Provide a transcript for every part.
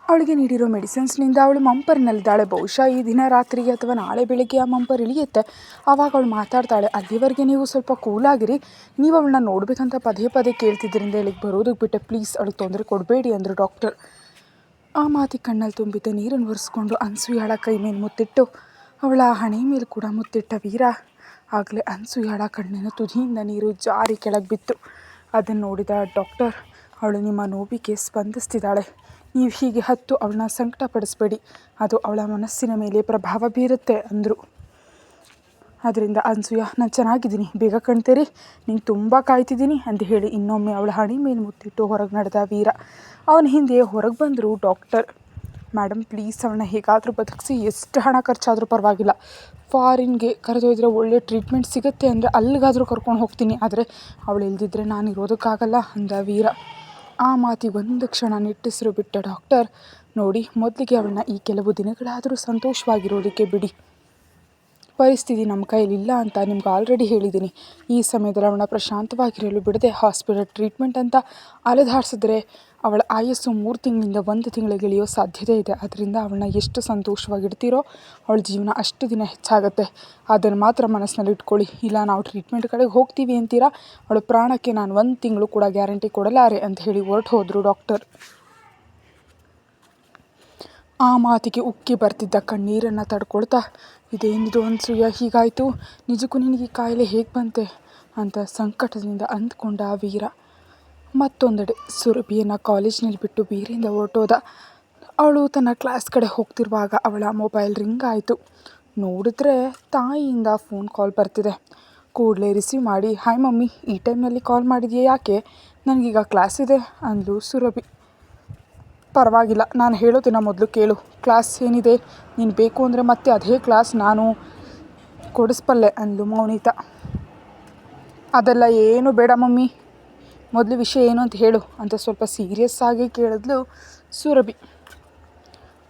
ಅವಳಿಗೆ ನೀಡಿರೋ ಮೆಡಿಸಿನ್ಸ್ನಿಂದ ಅವಳು ಮಂಪರಿನಲ್ಲಿದ್ದಾಳೆ. ಬಹುಶಃ ಈ ದಿನ ರಾತ್ರಿಗೆ ಅಥವಾ ನಾಳೆ ಬೆಳಗ್ಗೆ ಆ ಮಂಪರ್ ಇಳಿಯುತ್ತೆ. ಆವಾಗ ಅವಳು ಮಾತಾಡ್ತಾಳೆ. ಅಲ್ಲಿವರೆಗೆ ನೀವು ಸ್ವಲ್ಪ ಕೂಲಾಗಿರಿ. ನೀವು ಅವಳನ್ನ ನೋಡಬೇಕಂತ ಪದೇ ಪದೇ ಕೇಳ್ತಿದ್ದರಿಂದ ಇಲ್ಲಿಗೆ ಬರೋದಕ್ಕೆ ಬಿಟ್ಟೆ. ಪ್ಲೀಸ್ ಅವಳಿಗೆ ತೊಂದರೆ ಕೊಡಬೇಡಿ ಅಂದರು ಡಾಕ್ಟರ್. ಆ ಮಾತಿಗೆ ಕಣ್ಣಲ್ಲಿ ತುಂಬಿದ್ದ ನೀರನ್ನು ಒರೆಸ್ಕೊಂಡು ಅನಸೂಯಾಳ ಕೈ ಮೇಲೆ ಮುತ್ತಿಟ್ಟು ಅವಳ ಹಣೆ ಮೇಲೆ ಕೂಡ ಮುತ್ತಿಟ್ಟ ವೀರ. ಆಗಲೇ ಅನಸೂಯಾಳ ಕಣ್ಣಿನ ತುದಿಯಿಂದ ನೀರು ಜಾರಿ ಕೆಳಗೆ ಬಿತ್ತು. ಅದನ್ನು ನೋಡಿದ ಡಾಕ್ಟರ್, ಅವಳು ನಿಮ್ಮ ನೋವಿಗೆ ಸ್ಪಂದಿಸ್ತಿದ್ದಾಳೆ. ನೀವು ಹೀಗೆ ಹತ್ತು ಅವಳನ್ನ ಸಂಕಟಪಡಿಸ್ಬೇಡಿ, ಅದು ಅವಳ ಮನಸ್ಸಿನ ಮೇಲೆ ಪ್ರಭಾವ ಬೀರುತ್ತೆ ಅಂದರು. ಅದರಿಂದ ಅನಸೂಯ, ನಾನು ಚೆನ್ನಾಗಿದ್ದೀನಿ, ಬೇಗ ಕಣ್ತೇರಿ, ನಿಂಗೆ ತುಂಬ ಕಾಯ್ತಿದ್ದೀನಿ ಅಂತ ಹೇಳಿ ಇನ್ನೊಮ್ಮೆ ಅವಳ ಹಣೆ ಮೇಲೆ ಮುತ್ತಿಟ್ಟು ಹೊರಗೆ ನಡೆದ ವೀರ. ಅವನ ಹಿಂದೆ ಹೊರಗೆ ಬಂದರು ಡಾಕ್ಟರ್. ಮೇಡಮ್ ಪ್ಲೀಸ್ ಅವಳನ್ನ ಹೇಗಾದರೂ ಬದುಕಿಸಿ, ಎಷ್ಟು ಹಣ ಖರ್ಚಾದರೂ ಪರವಾಗಿಲ್ಲ, ಫಾರಿನ್ಗೆ ಕರೆದೊಯ್ದರೆ ಒಳ್ಳೆ ಟ್ರೀಟ್ಮೆಂಟ್ ಸಿಗುತ್ತೆ ಅಂದರೆ ಅಲ್ಲಿಗಾದರೂ ಕರ್ಕೊಂಡು ಹೋಗ್ತೀನಿ, ಆದರೆ ಅವಳು ಇಲ್ದಿದ್ರೆ ನಾನು ಇರೋದಕ್ಕಾಗಲ್ಲ ಅಂದ ವೀರ. ಆ ಮಾತಿಗೆ ಒಂದು ಕ್ಷಣ ನಿಟ್ಟುಸಿರು ಬಿಟ್ಟ ಡಾಕ್ಟರ್, ನೋಡಿ ಮೊದಲಿಗೆ ಅವಳನ್ನ ಈ ಕೆಲವು ದಿನಗಳಾದರೂ ಸಂತೋಷವಾಗಿರೋದಕ್ಕೆ ಬಿಡಿ. ಪರಿಸ್ಥಿತಿ ನಮ್ಮ ಕೈಲಿಲ್ಲ ಅಂತ ನಿಮ್ಗೆ ಆಲ್ರೆಡಿ ಹೇಳಿದ್ದೀನಿ. ಈ ಸಮಯದಲ್ಲಿ ಅವಳನ್ನ ಪ್ರಶಾಂತವಾಗಿರಲು ಬಿಡದೆ ಹಾಸ್ಪಿಟಲ್ ಟ್ರೀಟ್ಮೆಂಟ್ ಅಂತ ಅಲೆದಾಡಿಸಿದ್ರೆ ಅವಳ ಆಯಸ್ಸು 3 ತಿಂಗಳಿಂದ 1 ತಿಂಗಳಿಗೆ ಇಳಿಯೋ ಸಾಧ್ಯತೆ ಇದೆ. ಅದರಿಂದ ಅವಳನ್ನ ಎಷ್ಟು ಸಂತೋಷವಾಗಿಡ್ತೀರೋ ಅವಳ ಜೀವನ ಅಷ್ಟು ದಿನ ಹೆಚ್ಚಾಗುತ್ತೆ. ಅದನ್ನು ಮಾತ್ರ ಮನಸ್ಸಿನಲ್ಲಿ ಇಟ್ಕೊಳ್ಳಿ. ಇಲ್ಲ ನಾವು ಟ್ರೀಟ್ಮೆಂಟ್ ಕಡೆಗೆ ಹೋಗ್ತೀವಿ ಅಂತೀರಾ, ಅವಳ ಪ್ರಾಣಕ್ಕೆ ನಾನು 1 ತಿಂಗಳು ಕೂಡ ಗ್ಯಾರಂಟಿ ಕೊಡಲಾರೆ ಅಂತ ಹೇಳಿ ಹೊರಟು ಹೋದರು ಡಾಕ್ಟರ್. ಆ ಮಾತಿಗೆ ಉಕ್ಕಿ ಬರ್ತಿದ್ದ ಕಣ್ಣೀರನ್ನು ತಡ್ಕೊಳ್ತಾ, ಇದೇನಿದು ಅನಸೂಯ ಹೀಗಾಯಿತು, ನಿಜಕ್ಕೂ ನಿನಗೆ ಈ ಕಾಯಿಲೆ ಹೇಗೆ ಬಂತೆ ಅಂತ ಸಂಕಟದಿಂದ ಅಂದ್ಕೊಂಡ ವೀರ. ಮತ್ತೊಂದೆಡೆ ಸುರಭಿಯನ್ನು ಕಾಲೇಜಿನಲ್ಲಿ ಬಿಟ್ಟು ಬೀರಿಂದ ಹೊರಟೋದ. ಅವಳು ತನ್ನ ಕ್ಲಾಸ್ ಕಡೆ ಹೋಗ್ತಿರುವಾಗ ಅವಳ ಮೊಬೈಲ್ ರಿಂಗ್ ಆಯಿತು. ನೋಡಿದ್ರೆ ತಾಯಿಯಿಂದ ಫೋನ್ ಕಾಲ್ ಬರ್ತಿದೆ. ಕೂಡಲೇ ರಿಸೀವ್ ಮಾಡಿ, ಹಾಯ್ ಮಮ್ಮಿ, ಈ ಟೈಮ್ನಲ್ಲಿ ಕಾಲ್ ಮಾಡಿದೆಯಾ, ಯಾಕೆ? ನನಗೀಗ ಕ್ಲಾಸ್ ಇದೆ ಅಂದ್ಲು ಸುರಭಿ. ಪರವಾಗಿಲ್ಲ, ನಾನು ಹೇಳೋದನ್ನ ಮೊದಲು ಕೇಳು. ಕ್ಲಾಸ್ ಏನಿದೆ? ನೀನು ಬೇಕು ಅಂದರೆ ಮತ್ತೆ ಅದೇ ಕ್ಲಾಸ್ ನಾನು ಕೊಡಿಸ್ಬಲ್ಲೆ ಅಂದ್ಲು ಮೌನಿತಾ. ಅದೆಲ್ಲ ಏನು ಬೇಡ ಮಮ್ಮಿ, ಮೊದಲು ವಿಷಯ ಏನು ಅಂತ ಹೇಳು ಅಂತ ಸ್ವಲ್ಪ ಸೀರಿಯಸ್ ಆಗಿ ಕೇಳಿದ್ಲು ಸುರಭಿ.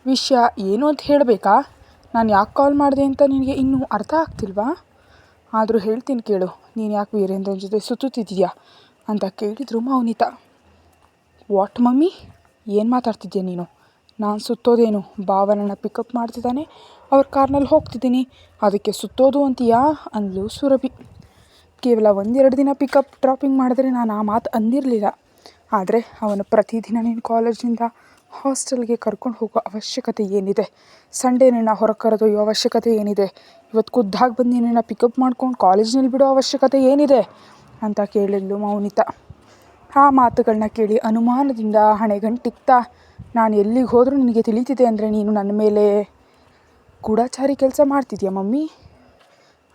ವಿಷಯ ಏನು ಅಂತ ಹೇಳಬೇಕಾ? ನಾನು ಯಾಕೆ ಕಾಲ್ ಮಾಡಿದೆ ಅಂತ ನಿನಗೆ ಇನ್ನೂ ಅರ್ಥ ಆಗ್ತಿಲ್ವಾ? ಆದರೂ ಹೇಳ್ತೀನಿ ಕೇಳು. ನೀನು ಯಾಕೆ ವೀರೇಂದ್ರನ ಜೊತೆ ಸುತ್ತುತ್ತಿದ್ದೀಯಾ ಅಂತ ಕೇಳಿದ್ರು ಮೌನಿತಾ. ವಾಟ್ ಮಮ್ಮಿ, ಏನು ಮಾತಾಡ್ತಿದ್ಯಾ ನೀನು? ನಾನು ಸುತ್ತೋದೇನು? ಭಾವನನ್ನು ಪಿಕಪ್ ಮಾಡ್ತಿದ್ದಾನೆ, ಅವ್ರ ಕಾರ್ನಲ್ಲಿ ಹೋಗ್ತಿದ್ದೀನಿ, ಅದಕ್ಕೆ ಸುತ್ತೋದು ಅಂತೀಯಾ ಅಂದ್ಲು ಸುರಭಿ. ಕೇವಲ 1-2 ದಿನ ಪಿಕಪ್ ಡ್ರಾಪಿಂಗ್ ಮಾಡಿದ್ರೆ ನಾನು ಆ ಮಾತು ಅಂದಿರಲಿಲ್ಲ. ಆದರೆ ಅವನು ಪ್ರತಿದಿನ ನೀನು ಕಾಲೇಜಿನಿಂದ ಹಾಸ್ಟೆಲ್ಗೆ ಕರ್ಕೊಂಡು ಹೋಗೋ ಅವಶ್ಯಕತೆ ಏನಿದೆ? ಸಂಡೇ ನಿನ್ನ ಹೊರಗೆ ಕರೆದೊಯ್ಯೋ ಅವಶ್ಯಕತೆ ಏನಿದೆ? ಇವತ್ತು ಖುದ್ದಾಗಿ ಬಂದು ನಿನ್ನನ್ನು ಪಿಕಪ್ ಮಾಡ್ಕೊಂಡು ಕಾಲೇಜಿನಲ್ಲಿ ಬಿಡೋ ಅವಶ್ಯಕತೆ ಏನಿದೆ ಅಂತ ಕೇಳಿದ್ಲು ಮೌನಿತಾ. ಆ ಮಾತುಗಳನ್ನ ಕೇಳಿ ಅನುಮಾನದಿಂದ ಹಣೆಗಂಟಿಕ್ತಾ, ನಾನು ಎಲ್ಲಿಗೆ ಹೋದರೂ ನಿನಗೆ ತಿಳಿತಿದೆ ಅಂದರೆ ನೀನು ನನ್ನ ಮೇಲೆ ಗೂಢಚಾರಿ ಕೆಲಸ ಮಾಡ್ತಿದ್ಯಾ ಮಮ್ಮಿ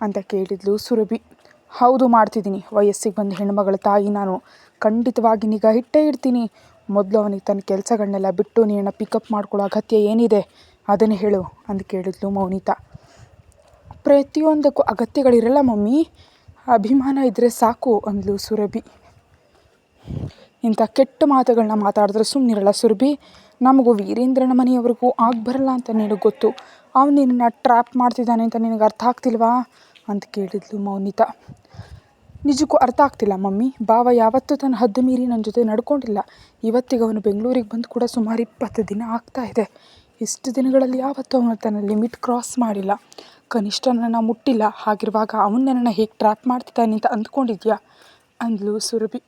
ಅಂತ ಕೇಳಿದ್ಲು ಸುರಭಿ. ಹೌದು, ಮಾಡ್ತಿದ್ದೀನಿ. ವಯಸ್ಸಿಗೆ ಬಂದ ಹೆಣ್ಮಗಳ ತಾಯಿ ನಾನು, ಖಂಡಿತವಾಗಿ ನಿಗಾ ಇಟ್ಟೇ ಇಡ್ತೀನಿ. ಮೊದಲು ಅವನಿಗೆ ತನ್ನ ಕೆಲಸಗಳನ್ನೆಲ್ಲ ಬಿಟ್ಟು ನೀನು ಪಿಕಪ್ ಮಾಡ್ಕೊಳ್ಳೋ ಅಗತ್ಯ ಏನಿದೆ ಅದನ್ನು ಹೇಳು ಅಂತ ಕೇಳಿದ್ಲು ಮೌನಿತಾ. ಪ್ರತಿಯೊಂದಕ್ಕೂ ಅಗತ್ಯಗಳಿರಲ್ಲ ಮಮ್ಮಿ, ಅಭಿಮಾನ ಇದ್ದರೆ ಸಾಕು ಅಂದ್ಲು ಸುರಭಿ. ಇಂಥ ಕೆಟ್ಟ ಮಾತುಗಳನ್ನ ಮಾತಾಡಿದ್ರೆ ಸುಮ್ಮನಿರಲ್ಲ ಸುರಭಿ. ನಮಗೂ ವೀರೇಂದ್ರನ ಮನೆಯವ್ರಿಗೂ ಬರಲ್ಲ ಅಂತ ನಿನಗೆ ಗೊತ್ತು. ಅವನು ನಿನ್ನನ್ನು ಟ್ರ್ಯಾಪ್ ಮಾಡ್ತಿದ್ದಾನೆ ಅಂತ ನಿನಗೆ ಅರ್ಥ ಆಗ್ತಿಲ್ವಾ ಅಂತ ಕೇಳಿದ್ಲು ಮೌನಿತಾ. ನಿಜಕ್ಕೂ ಅರ್ಥ ಆಗ್ತಿಲ್ಲ ಮಮ್ಮಿ. ಭಾವ ಯಾವತ್ತೂ ತನ್ನ ಹದ್ದು ಮೀರಿ ನನ್ನ ಜೊತೆ ನಡ್ಕೊಂಡಿಲ್ಲ. ಇವತ್ತಿಗೆ ಅವನು ಬೆಂಗಳೂರಿಗೆ ಬಂದು ಕೂಡ ಸುಮಾರು 20 ದಿನ ಆಗ್ತಾಯಿದೆ. ಇಷ್ಟು ದಿನಗಳಲ್ಲಿ ಯಾವತ್ತೂ ಅವನು ತನ್ನ ಲಿಮಿಟ್ ಕ್ರಾಸ್ ಮಾಡಿಲ್ಲ, ಕನಿಷ್ಠ ನನ್ನ ಮುಟ್ಟಿಲ್ಲ. ಹಾಗಿರುವಾಗ ಅವನು ನನ್ನನ್ನು ಹೇಗೆ ಟ್ರ್ಯಾಪ್ ಮಾಡ್ತಿದ್ದಾನೆ ಅಂತ ಅಂದ್ಕೊಂಡಿದ್ಯಾ ಅಂದ್ಲು ಸುರಭಿ.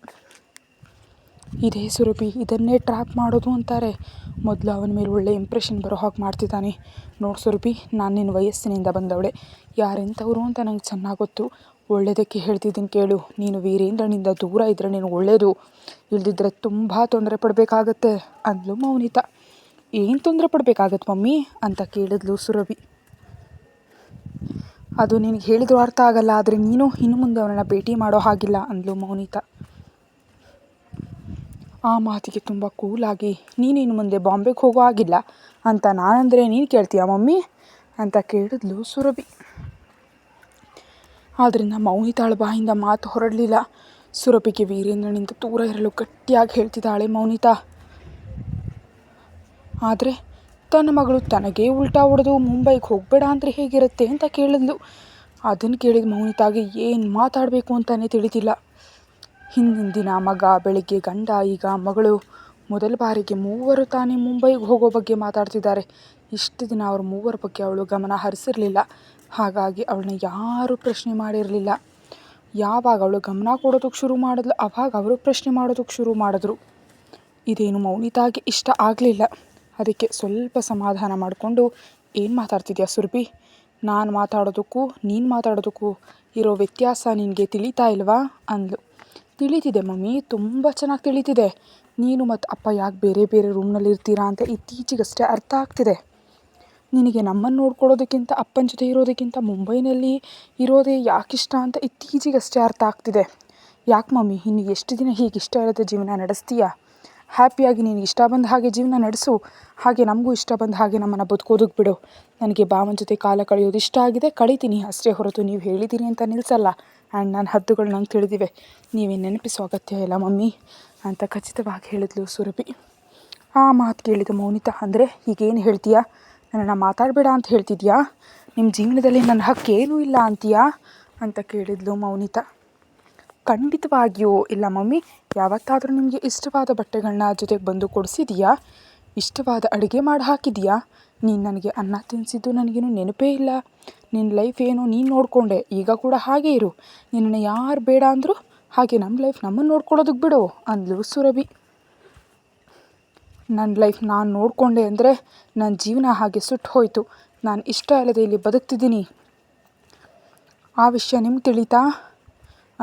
ಇದೇ ಸುರಭಿ, ಇದನ್ನೇ ಟ್ರ್ಯಾಪ್ ಮಾಡೋದು ಅಂತಾರೆ. ಮೊದಲು ಅವನ ಮೇಲೆ ಒಳ್ಳೆ ಇಂಪ್ರೆಷನ್ ಬರೋ ಹಾಗೆ ಮಾಡ್ತಿದ್ದಾನೆ. ನೋಡು ಸುರಭಿ, ನಾನು ನಿನ್ನ ವಯಸ್ಸಿನಿಂದ ಬಂದವಳೆ, ಯಾರೆಂಥವ್ರು ಅಂತ ನಂಗೆ ಚೆನ್ನಾಗಿ ಗೊತ್ತು. ಒಳ್ಳೆಯದಕ್ಕೆ ಹೇಳ್ತಿದ್ದೀನಿ ಕೇಳು. ನೀನು ವೀರೇಂದ್ರನಿಂದ ದೂರ ಇದ್ದರೆ ನೀನು ಒಳ್ಳೆಯದು, ಇಲ್ದಿದ್ರೆ ತುಂಬ ತೊಂದರೆ ಪಡಬೇಕಾಗತ್ತೆ ಅಂದ್ಲು ಮೌನಿತಾ. ಏನು ತೊಂದರೆ ಪಡಬೇಕಾಗತ್ತೆ ಮಮ್ಮಿ ಅಂತ ಕೇಳಿದ್ಲು ಸುರಭಿ. ಅದು ನಿನಗೆ ಹೇಳಿದ್ರು ಅರ್ಥ ಆಗಲ್ಲ, ಆದರೆ ನೀನು ಇನ್ನು ಮುಂದೆ ಅವನನ್ನು ಭೇಟಿ ಮಾಡೋ ಹಾಗಿಲ್ಲ ಅಂದ್ಲು ಮೌನಿತಾ. ಆ ಮಾತಿಗೆ ತುಂಬ ಕೂಲಾಗಿ, ನೀನು ಇನ್ನು ಮುಂದೆ ಬಾಂಬೆಗೆ ಹೋಗೋ ಆಗಿಲ್ಲ ಅಂತ ನಾನಂದರೆ ನೀನು ಕೇಳ್ತೀಯಾ ಮಮ್ಮಿ ಅಂತ ಕೇಳಿದ್ಲು ಸುರಭಿ. ಆದ್ದರಿಂದ ಮೌನಿತಾಳ ಬಾಯಿಂದ ಮಾತು ಹೊರಡಲಿಲ್ಲ. ಸುರಭಿಗೆ ವೀರೇಂದ್ರನಿಂದ ದೂರ ಇರಲು ಗಟ್ಟಿಯಾಗಿ ಹೇಳ್ತಿದ್ದಾಳೆ ಮೌನಿತಾ. ಆದರೆ ತನ್ನ ಮಗಳು ತನಗೇ ಉಲ್ಟಾ ಹೊಡೆದು ಮುಂಬೈಗೆ ಹೋಗಬೇಡ ಅಂದರೆ ಹೇಗಿರುತ್ತೆ ಅಂತ ಕೇಳಿದ್ಲು. ಅದನ್ನು ಕೇಳಿದ ಮೌನಿತಾಗೆ ಏನು ಮಾತಾಡಬೇಕು ಅಂತಲೇ ತಿಳಿತಿಲ್ಲ. ಹಿಂದಿನ ದಿನ ಮಗ, ಬೆಳಿಗ್ಗೆ ಗಂಡ, ಈಗ ಮಗಳು, ಮೊದಲ ಬಾರಿಗೆ ಮೂವರು ತಾನೇ ಮುಂಬೈಗೆ ಹೋಗೋ ಬಗ್ಗೆ ಮಾತಾಡ್ತಿದ್ದಾರೆ. ಇಷ್ಟು ದಿನ ಅವ್ರ ಮೂವರ ಬಗ್ಗೆ ಅವಳು ಗಮನ ಹರಿಸಿರಲಿಲ್ಲ. ಹಾಗಾಗಿ ಅವಳನ್ನ ಯಾರೂ ಪ್ರಶ್ನೆ ಮಾಡಿರಲಿಲ್ಲ. ಯಾವಾಗ ಅವಳು ಗಮನ ಕೊಡೋದಕ್ಕೆ ಶುರು ಮಾಡಿದ್ಲು ಆವಾಗ ಅವರು ಪ್ರಶ್ನೆ ಮಾಡೋದಕ್ಕೆ ಶುರು ಮಾಡಿದ್ರು. ಇದೇನು ಮೌನಿತಾಗೆ ಇಷ್ಟ ಆಗಲಿಲ್ಲ. ಅದಕ್ಕೆ ಸ್ವಲ್ಪ ಸಮಾಧಾನ ಮಾಡಿಕೊಂಡು, ಏನು ಮಾತಾಡ್ತಿದ್ಯಾ ಸುರಭಿ? ನಾನು ಮಾತಾಡೋದಕ್ಕೂ ನೀನು ಮಾತಾಡೋದಕ್ಕೂ ಇರೋ ವ್ಯತ್ಯಾಸ ನಿನಗೆ ತಿಳಿತಾ ಇಲ್ವಾ ಅಂದ್ಲು. ತಿಳಿತಿದೆ ಮಮ್ಮಿ, ತುಂಬ ಚೆನ್ನಾಗಿ ತಿಳಿತಿದೆ. ನೀನು ಮತ್ತು ಅಪ್ಪ ಯಾಕೆ ಬೇರೆ ಬೇರೆ ರೂಮ್ನಲ್ಲಿ ಇರ್ತೀರಾ ಅಂತ ಇತ್ತೀಚೆಗಷ್ಟೇ ಅರ್ಥ ಆಗ್ತಿದೆ. ನಿನಗೆ ನಮ್ಮನ್ನು ನೋಡ್ಕೊಳ್ಳೋದಕ್ಕಿಂತ ಅಪ್ಪನ ಜೊತೆ ಇರೋದಕ್ಕಿಂತ ಮುಂಬೈನಲ್ಲಿ ಇರೋದೇ ಯಾಕಿಷ್ಟ ಅಂತ ಇತ್ತೀಚೆಗಷ್ಟೇ ಅರ್ಥ ಆಗ್ತಿದೆ. ಯಾಕೆ ಮಮ್ಮಿ, ಇನ್ನು ಎಷ್ಟು ದಿನ ಹೀಗೆ ಇಷ್ಟ ಇಲ್ಲದ ಜೀವನ ನಡೆಸ್ತೀಯಾ? ಹ್ಯಾಪಿಯಾಗಿ ನೀನು ಇಷ್ಟ ಬಂದ ಹಾಗೆ ಜೀವನ ನಡೆಸು. ಹಾಗೆ ನಮಗೂ ಇಷ್ಟ ಬಂದ ಹಾಗೆ ನಮ್ಮನ್ನು ಬದುಕೋದಕ್ಕೆ ಬಿಡು. ನನಗೆ ಭಾವನ ಜೊತೆ ಕಾಲ ಕಳೆಯೋದು ಇಷ್ಟ ಆಗಿದೆ, ಕಳಿತೀನಿ ಅಷ್ಟೇ ಹೊರತು ನೀವು ಹೇಳಿದ್ದೀರಿ ಅಂತ ನಿಲ್ಲಿಸಲ್ಲ. ಆ್ಯಂಡ್ ನನ್ನ ಹದ್ದುಗಳು ನಂಗೆ ತಿಳಿದಿವೆ. ನೀವೇನು ನೆನಪಿಸೋ ಅಗತ್ಯ ಇಲ್ಲ ಮಮ್ಮಿ ಅಂತ ಖಚಿತವಾಗಿ ಹೇಳಿದ್ಲು ಸುರಭಿ. ಆ ಮಾತು ಕೇಳಿದ ಮೌನಿತಾ, ಅಂದರೆ ಹೀಗೇನು ಹೇಳ್ತೀಯಾ? ನನ್ನನ್ನು ಮಾತಾಡಬೇಡ ಅಂತ ಹೇಳ್ತಿದ್ಯಾ? ನಿಮ್ಮ ಜೀವನದಲ್ಲಿ ನನ್ನ ಹಕ್ಕೇನೂ ಇಲ್ಲ ಅಂತೀಯಾ ಅಂತ ಕೇಳಿದ್ಲು ಮೌನಿತಾ. ಖಂಡಿತವಾಗಿಯೂ ಇಲ್ಲ ಮಮ್ಮಿ. ಯಾವತ್ತಾದರೂ ನಿಮಗೆ ಇಷ್ಟವಾದ ಬಟ್ಟೆಗಳನ್ನ ಜೊತೆಗೆ ಬಂದು ಕೊಡಿಸಿದೀಯಾ? ಇಷ್ಟವಾದ ಅಡುಗೆ ಮಾಡಿ ಹಾಕಿದೀಯಾ? ನೀನು ನನಗೆ ಅನ್ನ ತಿನ್ನಿಸಿದ್ದು ನನಗೇನು ನೆನಪೇ ಇಲ್ಲ. ನಿನ್ನ ಲೈಫ್ ಏನೋ ನೀನು ನೋಡಿಕೊಂಡೆ, ಈಗ ಕೂಡ ಹಾಗೇ ಇರು. ನಿನ್ನನ್ನು ಯಾರು ಬೇಡ ಅಂದರು ಹಾಗೆ ನಮ್ಮ ಲೈಫ್ ನಮ್ಮನ್ನು ನೋಡ್ಕೊಳ್ಳೋದಕ್ಕೆ ಬಿಡು ಅಂದ್ಲು ಸುರಭಿ. ನನ್ನ ಲೈಫ್ ನಾನು ನೋಡಿಕೊಂಡೆ ಅಂದರೆ ನನ್ನ ಜೀವನ ಹಾಗೆ ಸುಟ್ಟು ಹೋಯಿತು. ನಾನು ಇಷ್ಟ ಇಲ್ಲದೆ ಇಲ್ಲಿ ಬದುಕ್ತಿದ್ದೀನಿ. ಆ ವಿಷಯ ನಿಮ್ಗೆ ತಿಳಿತಾ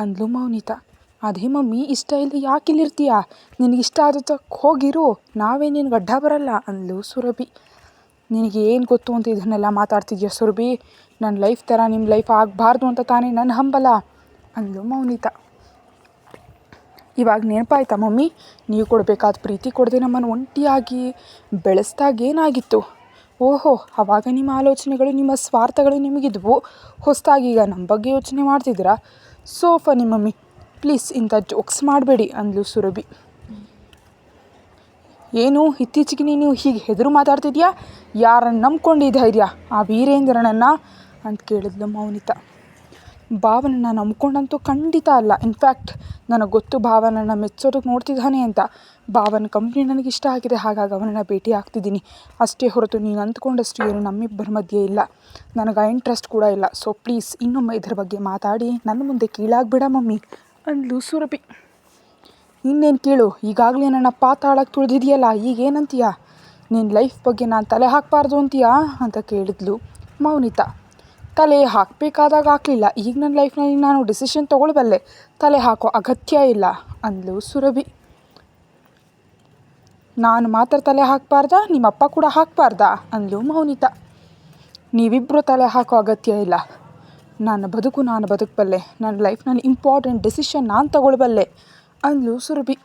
ಅಂದ್ಲು ಮೌನಿತಾ. ಅದೇ ಮಮ್ಮಿ, ಇಷ್ಟ ಇಲ್ಲದೆ ಯಾಕೆ ಇಲ್ಲಿರ್ತೀಯಾ? ನಿನಗಿಷ್ಟ ಆದಕ್ಕೆ ಹೋಗಿರು, ನಾವೇ ನಿನಗೆ ಅಡ್ಡ ಬರಲ್ಲ ಅಂದ್ಲು ಸುರಭಿ. ನಿನಗೆ ಏನು ಗೊತ್ತು ಅಂತ ಇದನ್ನೆಲ್ಲ ಮಾತಾಡ್ತಿದ್ಯಾ ಸುರಭಿ? ನನ್ನ ಲೈಫ್ ಥರ ನಿಮ್ಮ ಲೈಫ್ ಆಗಬಾರ್ದು ಅಂತ ತಾನೇ ನನ್ನ ಹಂಬಲ ಅಂದ್ಲು ಮೌನಿತಾ. ಇವಾಗ ನೆನಪಾಯ್ತಾ ಮಮ್ಮಿ, ನೀವು ಕೊಡಬೇಕಾದ ಪ್ರೀತಿ ಕೊಡದೆ ನಮ್ಮನ್ನು ಒಂಟಿಯಾಗಿ ಬೆಳೆಸ್ದಾಗೇನಾಗಿತ್ತು? ಓಹೋ, ಆವಾಗ ನಿಮ್ಮ ಆಲೋಚನೆಗಳು, ನಿಮ್ಮ ಸ್ವಾರ್ಥಗಳು ನಿಮಗಿದ್ವು. ಹೊಸದಾಗಿ ಈಗ ನಮ್ಮ ಬಗ್ಗೆ ಯೋಚನೆ ಮಾಡ್ತಿದ್ದೀರಾ? ಸೋ ಫನಿ ಮಮ್ಮಿ, ಪ್ಲೀಸ್ ಇಂಥ ಜೋಕ್ಸ್ ಮಾಡಬೇಡಿ ಅಂದ್ಲು ಸುರಭಿ. ಏನು ಇತ್ತೀಚೆಗೆ ನೀನು ಹೀಗೆ ಹೆದರು ಮಾತಾಡ್ತಿದ್ಯಾ? ಯಾರನ್ನು ನಂಬ್ಕೊಂಡು ಈ ಧೈರ್ಯ? ಆ ವೀರೇಂದ್ರನನ್ನು ಅಂತ ಕೇಳಿದ್ಲು ಮೌನಿತಾ. ಭಾವನನ್ನು ನಂಬ್ಕೊಂಡಂತೂ ಖಂಡಿತ ಅಲ್ಲ. ಇನ್ಫ್ಯಾಕ್ಟ್ ನನಗೆ ಗೊತ್ತು ಭಾವನನ್ನು ಮೆಚ್ಚೋದಕ್ಕೆ ನೋಡ್ತಿದ್ದಾನೆ ಅಂತ. ಭಾವನ ಕಂಪ್ನಿ ನನಗಿಷ್ಟ ಆಗಿದೆ, ಹಾಗಾಗಿ ಅವನನ್ನು ಭೇಟಿ ಆಗ್ತಿದ್ದೀನಿ ಅಷ್ಟೇ ಹೊರತು ನೀನು ಅಂದ್ಕೊಂಡಷ್ಟು ಏನು ನಮ್ಮಿಬ್ಬರ ಮಧ್ಯೆ ಇಲ್ಲ. ನನಗೆ ಆ ಇಂಟ್ರೆಸ್ಟ್ ಕೂಡ ಇಲ್ಲ. ಸೊ ಪ್ಲೀಸ್ ಇನ್ನೊಮ್ಮೆ ಇದ್ರ ಬಗ್ಗೆ ಮಾತಾಡಿ ನನ್ನ ಮುಂದೆ ಕೀಳಾಗಬೇಡ ಮಮ್ಮಿ ಅಂದ್ಲು ಸುರಭಿ. ಇನ್ನೇನು ಕೀಳು, ಈಗಾಗಲೇ ನನ್ನ ಪಾತಾಳಕ್ಕೆ ತುಳಿದಿದೆಯಲ್ಲ, ಈಗೇನಂತೀಯಾ? ನಿನ್ನ ಲೈಫ್ ಬಗ್ಗೆ ನಾನು ತಲೆ ಹಾಕಬಾರ್ದು ಅಂತೀಯಾ ಅಂತ ಕೇಳಿದ್ಲು ಮೌನಿತಾ. ತಲೆ ಹಾಕಬೇಕಾದಾಗ ಹಾಕಲಿಲ್ಲ, ಈಗ ನನ್ನ ಲೈಫ್ನಲ್ಲಿ ನಾನು ಡಿಸಿಷನ್ ತೊಗೊಳ್ಬಲ್ಲೆ, ತಲೆ ಹಾಕೋ ಅಗತ್ಯ ಇಲ್ಲ ಅಂದ್ಲು ಸುರಭಿ. ನಾನು ಮಾತ್ರ ತಲೆ ಹಾಕಬಾರ್ದಾ? ನಿಮ್ಮಪ್ಪ ಕೂಡ ಹಾಕಬಾರ್ದಾ ಅಂದ್ಲು ಮೌನಿತಾ. ನೀವಿಬ್ಬರು ತಲೆ ಹಾಕೋ ಅಗತ್ಯ ಇಲ್ಲ. ನನ್ನ ಬದುಕು ನಾನು ಬದುಕಬಲ್ಲೆ, ನನ್ನ ಲೈಫ್ನಲ್ಲಿ ಇಂಪಾರ್ಟೆಂಟ್ ಡಿಸಿಷನ್ ನಾನು ತಗೊಳ್ಬಲ್ಲೆ ಅಂದ್ಲು ಸುರಭಿ.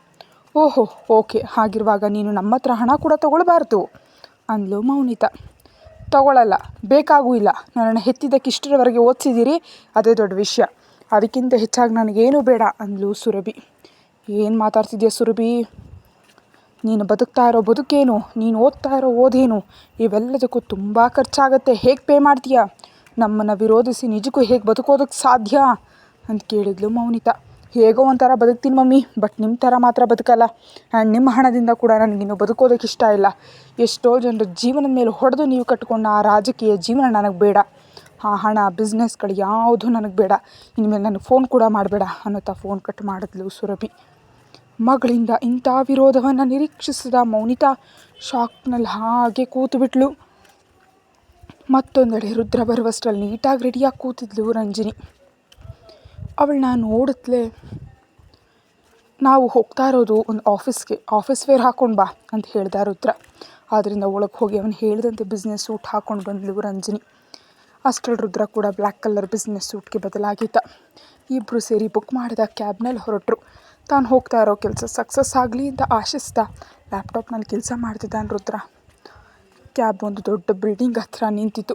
ಓಹೋ ಓಕೆ, ಹಾಗಿರುವಾಗ ನೀನು ನಮ್ಮ ಹತ್ರ ಹಣ ಕೂಡ ತೊಗೊಳ್ಬಾರ್ದು ಅಂದ್ಲು ಮೌನಿತಾ. ತಗೊಳ್ಳಲ್ಲ, ಬೇಕಾಗೂ ಇಲ್ಲ. ನನ್ನನ್ನು ಹೆತ್ತಿದ್ದಕ್ಕೆ ಇಷ್ಟರವರೆಗೆ ಓದಿಸಿದ್ದೀರಿ, ಅದೇ ದೊಡ್ಡ ವಿಷಯ. ಅದಕ್ಕಿಂತ ಹೆಚ್ಚಾಗಿ ನನಗೇನೂ ಬೇಡ ಅಂದ್ಲು ಸುರಭಿ. ಏನು ಮಾತಾಡ್ತಿದ್ಯಾ ಸುರಭಿ? ನೀನು ಬದುಕ್ತಾ ಇರೋ ಬದುಕೇನು, ನೀನು ಓದ್ತಾ ಇರೋ ಓದೇನು, ಇವೆಲ್ಲದಕ್ಕೂ ತುಂಬ ಖರ್ಚಾಗತ್ತೆ. ಹೇಗೆ ಪೇ ಮಾಡ್ತೀಯಾ? ನಮ್ಮನ್ನು ವಿರೋಧಿಸಿ ನಿಜಕ್ಕೂ ಹೇಗೆ ಬದುಕೋದಕ್ಕೆ ಸಾಧ್ಯ ಅಂತ ಕೇಳಿದ್ಲು ಮೌನಿತಾ. ಹೇಗೋ ಒಂಥರ ಬದುಕ್ತೀನಿ ಮಮ್ಮಿ, ಬಟ್ ನಿಮ್ಮ ಥರ ಮಾತ್ರ ಬದುಕಲ್ಲ. ಆ್ಯಂಡ್ ನಿಮ್ಮ ಹಣದಿಂದ ಕೂಡ ನನಗಿನ್ನು ಬದುಕೋದಕ್ಕೆ ಇಷ್ಟ ಇಲ್ಲ. ಎಷ್ಟೋ ಜನರ ಜೀವನದ ಮೇಲೆ ಹೊಡೆದು ನೀವು ಕಟ್ಟಿಕೊಂಡ ಆ ರಾಜಕೀಯ ಜೀವನ ನನಗೆ ಬೇಡ. ಆ ಹಣ, ಬಿಸ್ನೆಸ್ಗಳು ಯಾವುದೂ ನನಗೆ ಬೇಡ. ಇನ್ಮೇಲೆ ನನಗೆ ಫೋನ್ ಕೂಡ ಮಾಡಬೇಡ ಅನ್ನೋತಾ ಫೋನ್ ಕಟ್ ಮಾಡಿದ್ಲು ಸುರಭಿ. ಮಗಳಿಂದ ಇಂಥ ವಿರೋಧವನ್ನು ನಿರೀಕ್ಷಿಸಿದ ಮೌನಿತಾ ಶಾಕ್ನಲ್ಲಿ ಹಾಗೆ ಕೂತುಬಿಟ್ಲು. ಮತ್ತೊಂದೆಡೆ ರುದ್ರ ಬರುವಷ್ಟರಲ್ಲಿ ನೀಟಾಗಿ ರೆಡಿಯಾಗಿ ಕೂತಿದ್ಲು ರಂಜಿನಿ. ಅವಳನ್ನ ನೋಡಿದ್ಲೇ, ನಾವು ಹೋಗ್ತಾ ಇರೋದು ಒಂದು ಆಫೀಸ್ಗೆ, ಆಫೀಸ್ ವೇರ್ ಹಾಕ್ಕೊಂಡು ಬಾ ಅಂತ ಹೇಳ್ದ ರುದ್ರ. ಆದ್ದರಿಂದ ಒಳಗೆ ಹೋಗಿ ಅವನು ಹೇಳಿದಂತೆ ಬಿಸ್ನೆಸ್ ಸೂಟ್ ಹಾಕ್ಕೊಂಡು ಬಂದಳು ರಂಜಿನಿ. ಅಷ್ಟರಲ್ಲಿ ರುದ್ರ ಕೂಡ ಬ್ಲ್ಯಾಕ್ ಕಲರ್ ಬಿಸ್ನೆಸ್ ಸೂಟ್ಗೆ ಬದಲಾಗಿದ್ದ. ಇಬ್ಬರು ಸೇರಿ ಬುಕ್ ಮಾಡಿದ ಕ್ಯಾಬ್ನಲ್ಲಿ ಹೊರಟರು. ತಾನು ಹೋಗ್ತಾ ಇರೋ ಕೆಲಸ ಸಕ್ಸಸ್ ಆಗಲಿ ಅಂತ ಆಶಿಸ್ತಾ ಲ್ಯಾಪ್ಟಾಪ್ನಲ್ಲಿ ಕೆಲಸ ಮಾಡ್ತಿದ್ದಾನೆ ರುದ್ರ. ಕ್ಯಾಬ್ ಒಂದು ದೊಡ್ಡ ಬಿಲ್ಡಿಂಗ್ ಹತ್ರ ನಿಂತಿತ್ತು.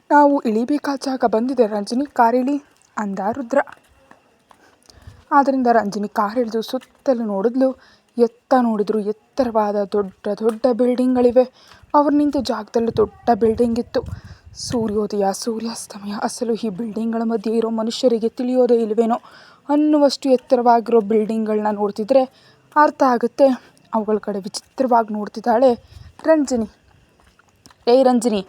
ನಾವು ಇಳಿಬೇಕಾದ ಜಾಗ ಬಂದಿದೆ ರಂಜಿನಿ, ಕಾರಿಳಿ ಅಂದ ರುದ್ರ. ಆದ್ದರಿಂದ ರಂಜಿನಿ ಕಾರ್ ಇಳಿದು ಸುತ್ತಲೂ ನೋಡಿದ್ಲು. ಎತ್ತ ನೋಡಿದ್ರು ಎತ್ತರವಾದ ದೊಡ್ಡ ದೊಡ್ಡ ಬಿಲ್ಡಿಂಗ್ಗಳಿವೆ. ಅವ್ರು ನಿಂತ ಜಾಗದಲ್ಲೂ ದೊಡ್ಡ ಬಿಲ್ಡಿಂಗ್ ಇತ್ತು. ಸೂರ್ಯೋದಯ ಸೂರ್ಯಾಸ್ತಮಯ ಅಸಲು ಈ ಬಿಲ್ಡಿಂಗ್ಗಳ ಮಧ್ಯೆ ಇರೋ ಮನುಷ್ಯರಿಗೆ ತಿಳಿಯೋದೇ ಇಲ್ವೇನೋ ಅನ್ನುವಷ್ಟು ಎತ್ತರವಾಗಿರೋ ಬಿಲ್ಡಿಂಗ್ಗಳನ್ನ ನೋಡ್ತಿದ್ರೆ ಅರ್ಥ ಆಗುತ್ತೆ. ಅವುಗಳ ಕಡೆ ವಿಚಿತ್ರವಾಗಿ ನೋಡ್ತಿದ್ದಾಳೆ ರಂಜಿನಿ. ಏಯ್ ರಂಜಿನಿ,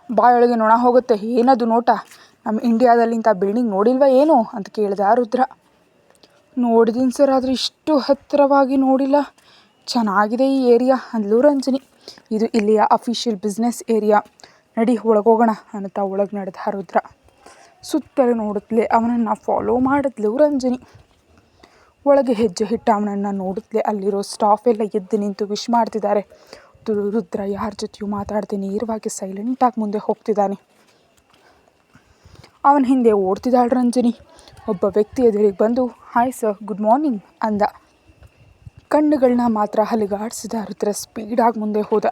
ಬಾಯೊಳಗೆ ನೊಣ ಹೋಗುತ್ತೆ, ಏನದು ನೋಟ? ನಮ್ಮ ಇಂಡಿಯಾದಲ್ಲಿ ಇಂಥ ಬಿಲ್ಡಿಂಗ್ ನೋಡಿಲ್ವ ಏನು ಅಂತ ಕೇಳಿದ ರುದ್ರ. ನೋಡಿದ್ದೀನಿ ಸರ್, ಆದರೆ ಇಷ್ಟು ಹತ್ತಿರವಾಗಿ ನೋಡಿಲ್ಲ. ಚೆನ್ನಾಗಿದೆ ಈ ಏರಿಯಾ ಅಂದ್ಲು ರಂಜಿನಿ. ಇದು ಇಲ್ಲಿಯ ಅಫಿಷಿಯಲ್ ಬಿಸ್ನೆಸ್ ಏರಿಯಾ, ನಡಿ ಒಳಗೋಗೋಣ ಅನ್ನುತ್ತಾ ಒಳಗೆ ನಡೆದ ರುದ್ರ. ಸುತ್ತಲೂ ನೋಡುತ್ತಲೇ ಅವನನ್ನು ಫಾಲೋ ಮಾಡಿದ್ಲು ರಂಜಿನಿ. ಒಳಗೆ ಹೆಜ್ಜೆ ಇಟ್ಟ ಅವನನ್ನು ನೋಡುತ್ತಲೇ ಅಲ್ಲಿರೋ ಸ್ಟಾಫ್ ಎಲ್ಲ ಎದ್ದು ನಿಂತು ವಿಶ್ ಮಾಡ್ತಿದ್ದಾರೆ. ರುದ್ರ ಯಾರ ಜೊತೆಯೂ ಮಾತಾಡದೆ ನೇರವಾಗಿ ಸೈಲೆಂಟಾಗಿ ಮುಂದೆ ಹೋಗ್ತಿದ್ದಾನೆ. ಅವನ ಹಿಂದೆ ಓಡ್ತಿದ್ದಾಳೆ ರಂಜಿನಿ. ಒಬ್ಬ ವ್ಯಕ್ತಿ ಎದುರಿಗೆ ಬಂದು ಹಾಯ್ ಸರ್, ಗುಡ್ ಮಾರ್ನಿಂಗ್ ಅಂದ. ಕಣ್ಣುಗಳನ್ನ ಮಾತ್ರ ಹಲಿಗಾಡಿಸಿದ ರುದ್ರ ಸ್ಪೀಡಾಗಿ ಮುಂದೆ ಹೋದ.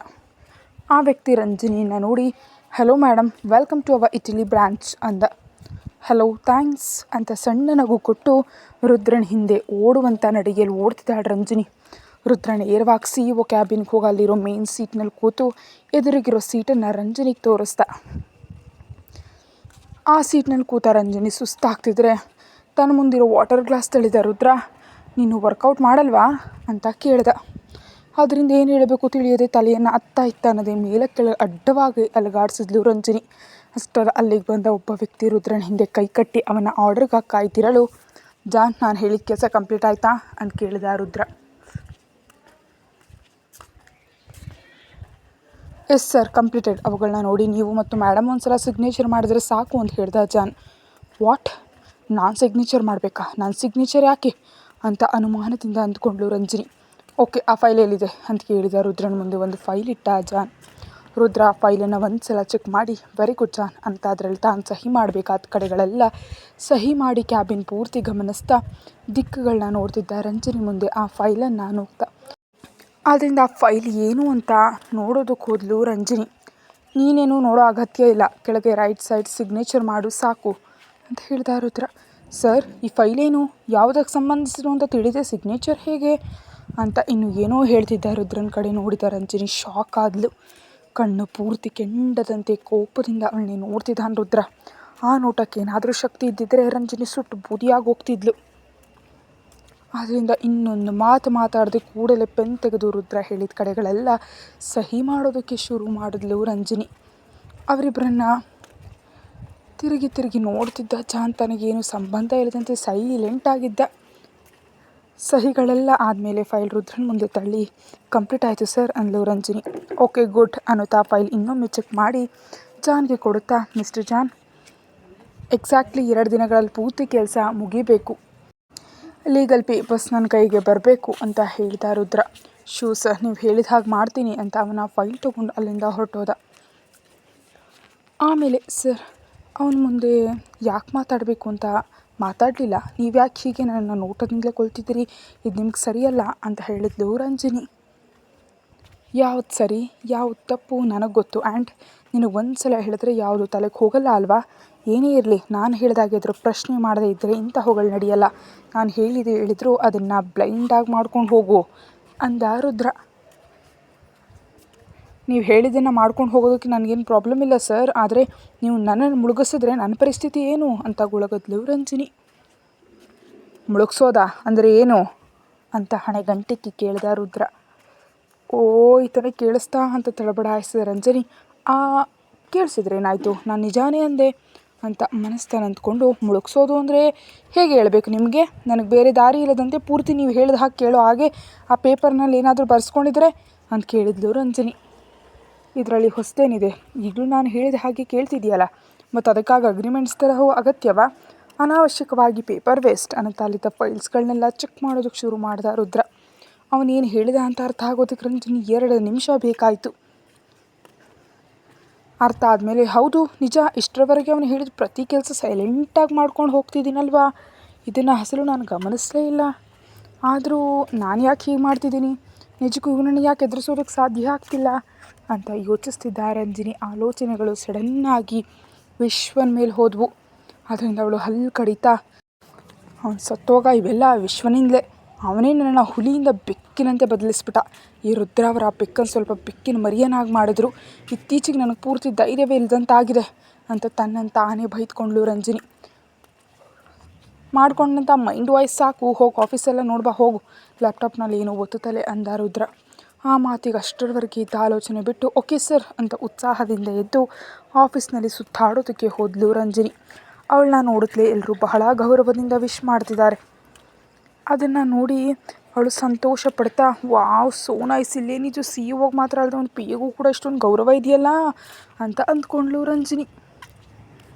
ಆ ವ್ಯಕ್ತಿ ರಂಜಿನಿಯನ್ನು ನೋಡಿ hello madam, welcome to our Italy branch ಅಂದ. ಹಲೋ, ಥ್ಯಾಂಕ್ಸ್ ಅಂತ ಸಣ್ಣ ನಗು ಕೊಟ್ಟು ರುದ್ರನ ಹಿಂದೆ ಓಡುವಂಥ ನಡಿಗೆಯಲ್ಲಿ ಓಡ್ತಿದ್ದಾಳೆ ರಂಜಿನಿ. ರುದ್ರ ನೇರವಾಗಿ CEO ಕ್ಯಾಬಿನ್ಗೆ ಹೋಗಿ ಅಲ್ಲಿರೋ ಮೇನ್ ಸೀಟ್ನಲ್ಲಿ ಕೂತು ಎದುರಿಗಿರೋ ಸೀಟನ್ನು ರಂಜಿನಿಗೆ ತೋರಿಸ್ದ. ಆ ಸೀಟ್ನಲ್ಲಿ ಕೂತ ರಂಜಿನಿ ಸುಸ್ತಾಗ್ತಿದ್ರೆ ತನ್ನ ಮುಂದಿರೋ ವಾಟರ್ ಗ್ಲಾಸ್ ತಳಿದ ರುದ್ರ, ನೀನು ವರ್ಕೌಟ್ ಮಾಡಲ್ವಾ ಅಂತ ಕೇಳ್ದ. ಅದರಿಂದ ಏನು ಹೇಳಬೇಕು ತಿಳಿಯದೆ ತಲೆಯನ್ನು ಅತ್ತ ಇತ್ತ ಅನ್ನೋದೇ ಮೇಲಕ್ಕೆ ಅಡ್ಡವಾಗಿ ಅಲುಗಾಡಿಸಿದ್ಲು ರಂಜಿನಿ. ಅಷ್ಟರ ಅಲ್ಲಿಗೆ ಬಂದ ಒಬ್ಬ ವ್ಯಕ್ತಿ ರುದ್ರನ ಹಿಂದೆ ಕೈ ಕಟ್ಟಿ ಅವನ ಆರ್ಡ್ರಿಗೆ ಕಾಯ್ತಿರಲು, ಜಾನ್, ನಾನು ಹೇಳಿದ ಕೆಲಸ ಕಂಪ್ಲೀಟ್ ಆಯಿತಾ ಅಂತ ಕೇಳಿದ ರುದ್ರ. Yes sir, completed. ಅವುಗಳನ್ನ ನೋಡಿ ನೀವು ಮತ್ತು ಮೇಡಮ್ ಒಂದು ಸಲ ಸಿಗ್ನೇಚರ್ ಮಾಡಿದ್ರೆ ಸಾಕು ಅಂತ ಹೇಳ್ದ ಜಾನ್. ವಾಟ್, ನಾನು ಸಿಗ್ನೇಚರ್ ಮಾಡಬೇಕಾ? ನಾನು ಸಿಗ್ನೇಚರ್ ಯಾಕೆ ಅಂತ ಅನುಮಾನದಿಂದ ಅಂದ್ಕೊಂಡ್ಳು ರಂಜಿನಿ. ಓಕೆ, ಆ ಫೈಲ್ ಎಲ್ಲಿದೆ ಅಂತ ಕೇಳಿದ ರುದ್ರನ ಮುಂದೆ ಒಂದು ಫೈಲ್ ಇಟ್ಟ ಜಾನ್. ರುದ್ರ ಆ ಫೈಲನ್ನು ಒಂದು ಸಲ ಚೆಕ್ ಮಾಡಿ ವೆರಿ ಗುಡ್ ಜಾನ್ ಅಂತ ಅದರಲ್ಲಿ ತಾನು ಸಹಿ ಮಾಡಬೇಕಾದ ಕಡೆಗಳೆಲ್ಲ ಸಹಿ ಮಾಡಿ ಕ್ಯಾಬಿನ್ ಪೂರ್ತಿ ಗಮನಿಸ್ತಾ ದಿಕ್ಕುಗಳನ್ನ ನೋಡ್ತಿದ್ದ ರಂಜಿನಿ ಮುಂದೆ ಆ ಫೈಲನ್ನು ನೋಡ್ತಾ. ಆದ್ದರಿಂದ ಆ ಫೈಲ್ ಏನು ಅಂತ ನೋಡೋದಕ್ಕೆ ಹೋದ್ಲು ರಂಜಿನಿ. ನೀನೇನು ನೋಡೋ ಅಗತ್ಯ ಇಲ್ಲ, ಕೆಳಗೆ ರೈಟ್ ಸೈಡ್ ಸಿಗ್ನೇಚರ್ ಮಾಡು ಸಾಕು ಅಂತ ಹೇಳ್ದ ರುದ್ರ. ಸರ್, ಈ ಫೈಲೇನು, ಯಾವುದಕ್ಕೆ ಸಂಬಂಧಿಸಿರು ಅಂತ ತಿಳಿದೆ, ಸಿಗ್ನೇಚರ್ ಹೇಗೆ ಅಂತ ಇನ್ನೂ ಏನೋ ಹೇಳ್ತಿದ್ದ ರುದ್ರನ ಕಡೆ ನೋಡಿದ ರಂಜಿನಿ ಶಾಕ್ ಆದ್ಲು. ಕಣ್ಣು ಪೂರ್ತಿ ಕೆಂಡದಂತೆ ಕೋಪದಿಂದ ಅವಳನ್ನೇ ನೋಡ್ತಿದ್ದಾನೆ ರುದ್ರ. ಆ ನೋಟಕ್ಕೆ ಏನಾದರೂ ಶಕ್ತಿ ಇದ್ದಿದ್ದರೆ ರಂಜಿನಿ ಸುಟ್ಟು ಬೂದಿಯಾಗಿ ಹೋಗ್ತಿದ್ಲು. ಆದ್ದರಿಂದ ಇನ್ನೊಂದು ಮಾತು ಮಾತಾಡದೆ ಕೂಡಲೇ ಪೆನ್ ತೆಗೆದು ರುದ್ರ ಹೇಳಿದ ಕಡೆಗಳೆಲ್ಲ ಸಹಿ ಮಾಡೋದಕ್ಕೆ ಶುರು ಮಾಡಿದ್ಲು ರಂಜಿನಿ. ಅವರಿಬ್ಬರನ್ನ ತಿರುಗಿ ತಿರುಗಿ ನೋಡ್ತಿದ್ದ ಜಾನ್ ತನಗೇನು ಸಂಬಂಧ ಇಲ್ಲದಂತೆ ಸೈಲೆಂಟಾಗಿದ್ದ. ಸಹಿಗಳೆಲ್ಲ ಆದಮೇಲೆ ಫೈಲ್ ರುದ್ರನ ಮುಂದೆ ತಳ್ಳಿ ಕಂಪ್ಲೀಟ್ ಆಯಿತು ಸರ್ ಅಂದ್ಲು ರಂಜಿನಿ. ಓಕೆ ಗುಡ್ ಅನ್ನುತ್ತಾ ಫೈಲ್ ಇನ್ನೊಮ್ಮೆ ಚೆಕ್ ಮಾಡಿ ಜಾನ್ಗೆ ಕೊಡುತ್ತಾ, ಮಿಸ್ಟರ್ ಜಾನ್, ಎಕ್ಸಾಕ್ಟ್ಲಿ 2 ದಿನಗಳಲ್ಲಿ ಪೂರ್ತಿ ಕೆಲಸ ಮುಗಿಬೇಕು, ಲೀಗಲ್ ಪೇಪರ್ಸ್ ನನ್ನ ಕೈಗೆ ಬರಬೇಕು ಅಂತ ಹೇಳಿದ ರುದ್ರ. ಶೂ ಸರ್, ನೀವು ಹೇಳಿದ ಹಾಗೆ ಮಾಡ್ತೀನಿ ಅಂತ ಅವನ ಫೈಲ್ ತೊಗೊಂಡು ಅಲ್ಲಿಂದ ಹೊರಟೋದ. ಆಮೇಲೆ ಸರ್, ಅವನ ಮುಂದೆ ಯಾಕೆ ಮಾತಾಡಬೇಕು ಅಂತ ಮಾತಾಡಲಿಲ್ಲ, ನೀವು ಯಾಕೆ ಹೀಗೆ ನನ್ನ ನೋಟದಿಂದಲೇ ಕೊಳ್ತಿದ್ದೀರಿ, ಇದು ನಿಮ್ಗೆ ಸರಿಯಲ್ಲ ಅಂತ ಹೇಳಿದ್ಲು ರಂಜಿನಿ. ಯಾವ್ದು ಸರಿ ಯಾವ್ದು ತಪ್ಪು ನನಗೆ ಗೊತ್ತು. ಆ್ಯಂಡ್ ನಿನಗೆ ಒಂದು ಸಲ ಹೇಳಿದ್ರೆ ಯಾವುದು ತಲೆಗೆ ಹೋಗಲ್ಲ ಅಲ್ವಾ? ಏನೇ ಇರಲಿ, ನಾನು ಹೇಳಿದಾಗೆ ಅದ್ರ ಪ್ರಶ್ನೆ ಮಾಡದೇ ಇದ್ದರೆ ಇಂತಹವುಗಳು ನಡೆಯಲ್ಲ. ನಾನು ಹೇಳಿದರೂ ಅದನ್ನು ಬ್ಲೈಂಡಾಗಿ ಮಾಡ್ಕೊಂಡು ಹೋಗು ಅಂದ ರುದ್ರ. ನೀವು ಹೇಳಿದ್ದನ್ನು ಮಾಡ್ಕೊಂಡು ಹೋಗೋದಕ್ಕೆ ನನಗೇನು ಪ್ರಾಬ್ಲಮ್ ಇಲ್ಲ ಸರ್, ಆದರೆ ನೀವು ನನ್ನನ್ನು ಮುಳುಗಿಸಿದ್ರೆ ನನ್ನ ಪರಿಸ್ಥಿತಿ ಏನು ಅಂತ ಗುಳಗದ್ಲು ರಂಜಿನಿ. ಮುಳುಗಿಸೋದಾ ಅಂದರೆ ಏನು ಅಂತ ಹಣೆಗಂಟಿಕ್ಕಿ ಕೇಳಿದ ರುದ್ರ. ಓ, ಈತನೇ ಕೇಳಿಸ್ತಾ ಅಂತ ತಳಬಡಾಯಿಸಿದ ರಂಜಿನಿ. ಕೇಳಿಸಿದ್ರೇನಾಯಿತು, ನಾನು ನಿಜಾನೇ ಅಂದೆ ಅಂತ ಮನಸ್ತಾನೆ ಅಂದ್ಕೊಂಡು, ಮುಳುಗಿಸೋದು ಅಂದರೆ ಹೇಗೆ ಹೇಳಬೇಕು ನಿಮಗೆ, ನನಗೆ ಬೇರೆ ದಾರಿ ಇಲ್ಲದಂತೆ ಪೂರ್ತಿ ನೀವು ಹೇಳಿದ ಹಾಗೆ ಕೇಳೋ ಹಾಗೆ ಆ ಪೇಪರ್ನಲ್ಲಿ ಏನಾದರೂ ಬರೆಸ್ಕೊಂಡಿದ್ರೆ ಅಂತ ಕೇಳಿದ್ಲು ರಂಜಿನಿ. ಇದರಲ್ಲಿ ಹೊಸದೇನಿದೆ, ಈಗಲೂ ನಾನು ಹೇಳಿದ ಹಾಗೆ ಕೇಳ್ತಿದೆಯಲ್ಲ, ಮತ್ತು ಅದಕ್ಕಾಗಿ ಅಗ್ರಿಮೆಂಟ್ಸ್ ತರಹ ಅಗತ್ಯವಾ? ಅನಾವಶ್ಯಕವಾಗಿ ಪೇಪರ್ ವೇಸ್ಟ್ ಅನ್ನುತ್ತಾ ಅಲ್ಲಿದ್ದ ಫೈಲ್ಸ್ಗಳನ್ನೆಲ್ಲ ಚೆಕ್ ಮಾಡೋದಕ್ಕೆ ಶುರು ಮಾಡ್ದ ರುದ್ರ. ಅವನೇನು ಹೇಳಿದ ಅಂತ ಅರ್ಥ ಆಗೋದಕ್ಕೆ ರಂಜಿನಿ 2 ನಿಮಿಷ ಬೇಕಾಯಿತು. ಅರ್ಥ ಆದಮೇಲೆ, ಹೌದು ನಿಜ, ಇಷ್ಟರವರೆಗೆ ಅವನು ಹೇಳಿದ ಪ್ರತಿ ಕೆಲಸ ಸೈಲೆಂಟಾಗಿ ಮಾಡ್ಕೊಂಡು ಹೋಗ್ತಿದ್ದೀನಲ್ವಾ, ಇದನ್ನು ಅಸಲು ನಾನು ಗಮನಿಸಲೇ ಇಲ್ಲ. ಆದರೂ ನಾನು ಯಾಕೆ ಹೀಗೆ ಮಾಡ್ತಿದ್ದೀನಿ, ನಿಜಕ್ಕೂ ಇವನನ್ನು ಯಾಕೆ ಎದುರಿಸೋದಕ್ಕೆ ಸಾಧ್ಯ ಆಗ್ತಿಲ್ಲ ಅಂತ ಯೋಚಿಸ್ತಿದ್ದ ರಂಜಿನಿ ಆಲೋಚನೆಗಳು ಸಡನ್ನಾಗಿ ವಿಶ್ವನ ಮೇಲೆ ಹೋದವು. ಅದರಿಂದ ಅವಳು ಹಲ್ಲು ಕಡಿತಾ, ಅವನು ಸತ್ತೋಗ ಇವೆಲ್ಲ ವಿಶ್ವನಿಂದಲೇ, ಅವನೇ ನನ್ನ ಹುಲಿಯಿಂದ ಬೆಕ್ಕಿನಂತೆ ಬದಲಿಸ್ಬಿಟ್ಟ. ಈ ರುದ್ರ ಅವರ ಆ ಬೆಕ್ಕನ್ನು ಸ್ವಲ್ಪ ಬೆಕ್ಕಿನ ಮರಿಯನಾಗಿ ಮಾಡಿದ್ರು. ಇತ್ತೀಚೆಗೆ ನನಗೆ ಪೂರ್ತಿ ಧೈರ್ಯವೇ ಇಲ್ಲದಂತಾಗಿದೆ ಅಂತ ತನ್ನನ್ನು ತಾನೇ ಬೈದ್ಕೊಂಡ್ಳು ರಂಜಿನಿ. ಮಾಡ್ಕೊಂಡಂಥ ಮೈಂಡ್ ವಾಯ್ಸ್ ಸಾಕು, ಹೋಗಿ ಆಫೀಸೆಲ್ಲ ನೋಡ್ಬಾ ಹೋಗು, ಲ್ಯಾಪ್ಟಾಪ್ನಲ್ಲಿ ಏನೋ ಒತ್ತುತ್ತಲೇ ಅಂದ ರುದ್ರ. ಆ ಮಾತಿಗೆ ಅಷ್ಟರವರೆಗೆ ಇದ್ದ ಆಲೋಚನೆ ಬಿಟ್ಟು ಓಕೆ ಸರ್ ಅಂತ ಉತ್ಸಾಹದಿಂದ ಎದ್ದು ಆಫೀಸ್ನಲ್ಲಿ ಸುತ್ತಾಡೋದಕ್ಕೆ ಹೋದ್ಲು ರಂಜಿನಿ. ಅವಳನ್ನ ನೋಡಿದ್ಲೇ ಎಲ್ಲರೂ ಬಹಳ ಗೌರವದಿಂದ ವಿಶ್ ಮಾಡ್ತಿದ್ದಾರೆ. ಅದನ್ನು ನೋಡಿ ಅವಳು ಸಂತೋಷ ಪಡ್ತಾ, ವಾವ್ ಸೋ ನೈಸ್, ಇಲ್ಲೇನಿದು ಸಿ ಇ ಒಗೆ ಮಾತ್ರ ಅಲ್ಲದೆ ಒಂದು ಪಿ ಎಗೂ ಕೂಡ ಇಷ್ಟೊಂದು ಗೌರವ ಇದೆಯಲ್ಲ ಅಂತ ಅಂದ್ಕೊಂಡ್ಲು ರಂಜಿನಿ.